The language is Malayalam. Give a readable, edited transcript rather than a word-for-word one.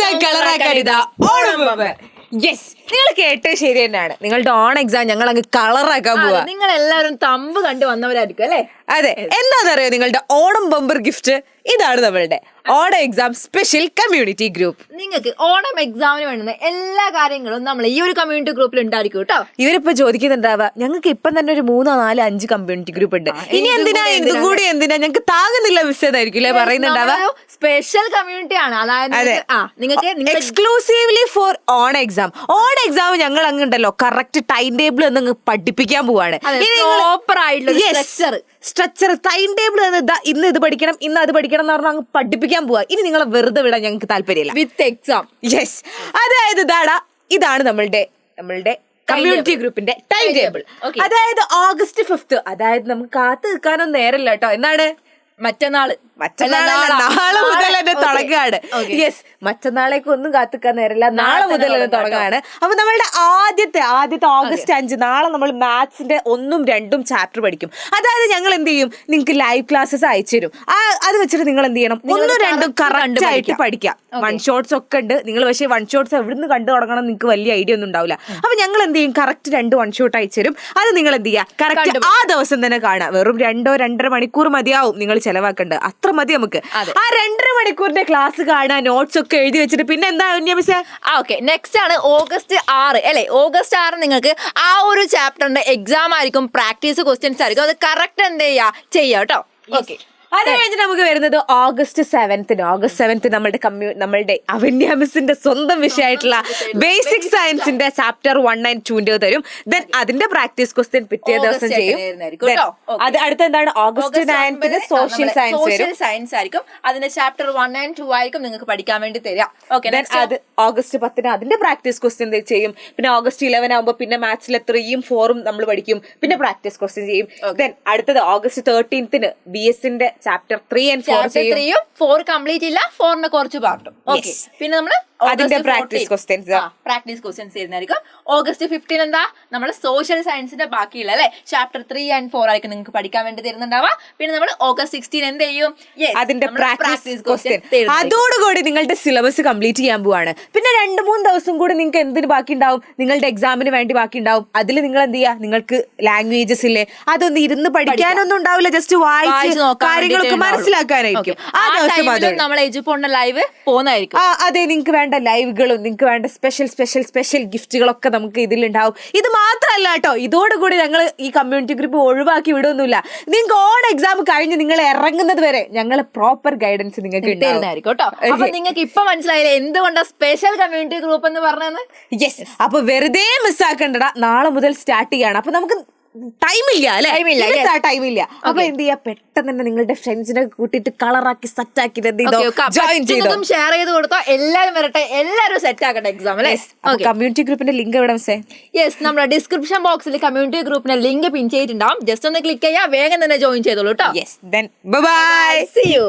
എക്സാം കളറാക്കാൻ ഇതാ ഓണം ബമ്പർ. യെസ്, നിങ്ങൾ കേട്ടത് ശരി തന്നെയാണ്. നിങ്ങളുടെ ഓൺ എക്സാം ഞങ്ങൾ അങ്ങ് കളറാക്കാൻ പോവാ. നിങ്ങൾ എല്ലാവരും തമ്പ് കണ്ടു വന്നവരായിരിക്കും അല്ലെ? അതെ, എന്താണെന്നറിയോ നിങ്ങളുടെ ഓണം ബമ്പർ ഗിഫ്റ്റ്? ഇതാണ് നമ്മളുടെ Onam exam special community group. നിങ്ങൾക്ക് ഓണം എക്സാമിന് വേണ്ടുന്ന എല്ലാ കാര്യങ്ങളും നമ്മൾ ഈ ഒരു കമ്മ്യൂണിറ്റി ഗ്രൂപ്പിൽ ഉണ്ടായിരിക്കും കേട്ടോ. ഇവരിപ്പോ ചോദിക്കുന്നുണ്ടാവുക, ഞങ്ങൾക്ക് ഇപ്പം തന്നെ ഒരു 3, 4, 5 കമ്മ്യൂണിറ്റി ഗ്രൂപ്പ് ഉണ്ട്, ഇനി എന്തിനാ ഇതും കൂടി എന്തിനാ, ഞങ്ങൾക്ക് താങ്ങുന്നില്ല മിസ് എന്നായിരിക്കും അല്ലെ പറയുന്നുണ്ടാവുക. സ്പെഷ്യൽ കമ്മ്യൂണിറ്റി ആണ്, അതായത് നിങ്ങൾക്ക് exclusively for on exam. On exam ഞങ്ങൾ അങ്ങ് ഉണ്ടല്ലോ കറക്റ്റ് ടൈം ടേബിൾ ഒന്ന് പഠിപ്പിക്കാൻ പോവാണ്. പ്രോപ്പർ ആയിട്ടുള്ള സ്ട്രക്ചർ ടൈം ടേബിൾ ഇന്ന് ഇത് പഠിക്കണം, ഇന്ന് അത് പഠിക്കണം എന്ന് പറഞ്ഞാൽ അങ്ങ് പഠിപ്പിക്കാൻ പോവാ. ഇനി നിങ്ങളെ വെറുതെ വിടാൻ ഞങ്ങൾക്ക് താല്പര്യമില്ല. With exam. യെസ്, അതായത് ഇതാണ് നമ്മളുടെ കമ്മ്യൂണിറ്റി ഗ്രൂപ്പിന്റെ ടൈം ടേബിൾ. അതായത് August 5th, അതായത് നമുക്ക് കാത്തു നിൽക്കാനൊന്നും നേരല്ല കേട്ടോ. എന്നാണ് മറ്റന്നാള് നാളെ മുതൽ തന്നെ തുടങ്ങുകയാണ്. യെസ്, മറ്റന്നാളേക്ക് ഒന്നും കാത്തിക്കാൻ നേരല്ല, നാളെ മുതൽ തന്നെ തുടങ്ങുകയാണ്. അപ്പൊ നമ്മളുടെ ആദ്യത്തെ August 5 നാളെ നമ്മൾ മാത്സിന്റെ 1ഉം 2ഉം ചാപ്റ്റർ പഠിക്കും. അതായത് ഞങ്ങൾ എന്ത് ചെയ്യും, നിങ്ങൾക്ക് ലൈവ് ക്ലാസ്സസ് അയച്ചു തരും. അത് വെച്ചിട്ട് നിങ്ങൾ എന്ത് ചെയ്യണം, 1ഉം 2ഉം കറക്റ്റ് ആയിട്ട് പഠിക്കാം. വൺ ഷോട്ട്സ് ഒക്കെ ഉണ്ട്. നിങ്ങൾ പക്ഷേ വൺ ഷോട്ട്സ് എവിടുന്ന് കണ്ടു തുടങ്ങണം നിങ്ങൾക്ക് വലിയ ഐഡിയ ഒന്നും ഉണ്ടാവില്ല. അപ്പൊ ഞങ്ങൾ എന്ത് ചെയ്യും, കറക്റ്റ് 2 വൺ ഷോട്ട് അയച്ചു തരും. അത് നിങ്ങൾ എന്ത് ചെയ്യുക, കറക്റ്റ് ആ ദിവസം തന്നെ കാണാം. വെറും 2-2.5 മണിക്കൂർ മതിയാവും നിങ്ങൾ ചെലവാക്കേണ്ടത്, അത്ര മതി നമുക്ക്. ആ 2.5 മണിക്കൂറിന്റെ ക്ലാസ് കാണാൻ നോട്ട്സ് ഒക്കെ എഴുതി വെച്ചിട്ട് പിന്നെ എന്താ മിസ്സേ? നെക്സ്റ്റ് ആണ് August 6 അല്ലെ? August 6 നിങ്ങൾക്ക് ആ ഒരു ചാപ്റ്ററിന്റെ എക്സാം ആയിരിക്കും, പ്രാക്ടീസ് ക്വസ്റ്റ്യൻസ് ആയിരിക്കും. അത് കറക്റ്റ് എന്ത് ചെയ്യാം കേട്ടോ. ഓക്കെ, അത് കഴിഞ്ഞിട്ട് നമുക്ക് വരുന്നത് August 7th നമ്മളുടെ അവന്യ മിസ്സിന്റെ സ്വന്തം വിഷയമായിട്ടുള്ള ബേസിക് സയൻസിന്റെ ചാപ്റ്റർ 1 and 2 തരും. ദെൻ അതിന്റെ പ്രാക്ടീസ് ക്വസ്റ്റ്യൻ പിറ്റേ ദിവസം ചെയ്യും. അത് അടുത്ത എന്താണ്, August 9th സോഷ്യൽ സയൻസ് ആയിരിക്കും. അതിന്റെ ചാപ്റ്റർ 1 and 2 ആയിരിക്കും നിങ്ങൾക്ക് പഠിക്കാൻ വേണ്ടി തരാം. അത് August 10 അതിന്റെ പ്രാക്ടീസ് ക്വസ്റ്റ്യൻ ചെയ്യും. പിന്നെ August 11 ആകുമ്പോൾ പിന്നെ മാത്സിലെ 3ഉം 4ഉം നമ്മൾ പഠിക്കും, പിന്നെ പ്രാക്ടീസ് ക്വസ്റ്റ്യൻ ചെയ്യും. ദെൻ അടുത്തത് August 13th BS-ന്റെ ചാപ്റ്റർ 3 and 4 ചെയ്യും. 4 കംപ്ലീറ്റ് ഇല്ല, 4ന് കുറച്ച് പാർട്ടും. ഓക്കെ, പിന്നെ നമ്മള് അതിന്റെ പ്രാക്ടീസ് ക്വസ്റ്റ്യൻസ് ചെയ്യുന്നതായിരിക്കും. August 15 എന്താ, നമ്മുടെ സോഷ്യൽ സയൻസിന്റെ ബാക്കിയുള്ള അല്ലെ ചാപ്റ്റർ 3 and 4 ആയിരിക്കും നിങ്ങൾക്ക് പഠിക്കാൻ വേണ്ടി തരുന്നുണ്ടാവുക. പിന്നെ നമ്മൾ August 16 എന്ത് ചെയ്യും, അതിന്റെ പ്രാക്ടീസ് ക്വസ്റ്റ്യൻ. അതോടുകൂടി നിങ്ങളുടെ സിലബസ് കംപ്ലീറ്റ് ചെയ്യാൻ പോവാണ്. പിന്നെ 2-3 ദിവസം കൂടി നിങ്ങൾക്ക് എന്തിന് ബാക്കി ഉണ്ടാവും, നിങ്ങളുടെ എക്സാമിന് വേണ്ടി ബാക്കി ഉണ്ടാവും. അതിൽ നിങ്ങൾ എന്ത് ചെയ്യുക, നിങ്ങൾക്ക് ലാംഗ്വേജസ് ഇല്ലേ അതൊന്നും ഇരുന്ന് പഠിക്കാനൊന്നും ഉണ്ടാവില്ല, ജസ്റ്റ് വായിച്ച് കാര്യങ്ങളൊക്കെ മനസ്സിലാക്കാനായിരിക്കും. ആ ദിവസം നമ്മൾ എജുപോണ്ട ലൈവ് പോകുന്നതായിരിക്കും. അതെ, നിങ്ങൾക്ക് വേണ്ട ലൈവുകളും നിങ്ങൾക്ക് വേണ്ട സ്പെഷ്യൽ ഗിഫ്റ്റുകളൊക്കെ നമുക്ക് ഇതിലുണ്ടാവും. ഇത് മാത്രമല്ല കേട്ടോ, ഇതോടുകൂടി ഞങ്ങൾ ഈ കമ്മ്യൂണിറ്റി ഗ്രൂപ്പ് ഒഴിവാക്കി വിടുന്നില്ല. നിങ്ങൾക്ക് ഓൺ എക്സാം കഴിഞ്ഞ് നിങ്ങൾ ഇറങ്ങുന്നത് വരെ ഞങ്ങൾ പ്രോപ്പർ ഗൈഡൻസ് നിങ്ങൾക്ക് ഉണ്ടായിരിക്കും കേട്ടോ. അപ്പൊ നിങ്ങൾക്ക് ഇപ്പൊ മനസ്സിലായില്ലേ എന്തുകൊണ്ടാ സ്പെഷ്യൽ കമ്മ്യൂണിറ്റി ഗ്രൂപ്പ് എന്ന് പറഞ്ഞത്? യെസ്, അപ്പൊ വെറുതെ മിസ്സാക്കണ്ടടാ, നാളെ മുതൽ സ്റ്റാർട്ട് ചെയ്യാണ്. അപ്പൊ നമുക്ക് ടൈമില്ല. അപ്പൊ എന്ത് ചെയ്യാ, പെട്ടെന്ന് തന്നെ നിങ്ങളുടെ ഫ്രണ്ട്സിനെ കൂട്ടിയിട്ട് കളറാക്കി സെറ്റാക്കി ജോയിൻ ചെയ്തോ, ഷെയർ ചെയ്ത് കൊടുത്തോ. എല്ലാരും വരട്ടെ, എല്ലാരും സെറ്റ് ആക്കട്ടെ എക്സാം അല്ലേ. കമ്മ്യൂണിറ്റി ഗ്രൂപ്പിന്റെ ലിങ്ക് എവിടെ മിസ്സേ? യെസ്, നമ്മുടെ ഡിസ്ക്രിപ്ഷൻ ബോക്സിൽ കമ്മ്യൂണിറ്റി ഗ്രൂപ്പിന്റെ ലിങ്ക് പിൻ ചെയ്തിട്ടുണ്ടാവും. ജസ്റ്റ് ഒന്ന് ക്ലിക്ക് ചെയ്യാം, വേഗം തന്നെ ജോയിൻ ചെയ്തോളൂ കേട്ടോ. Yes, then bye bye, see you.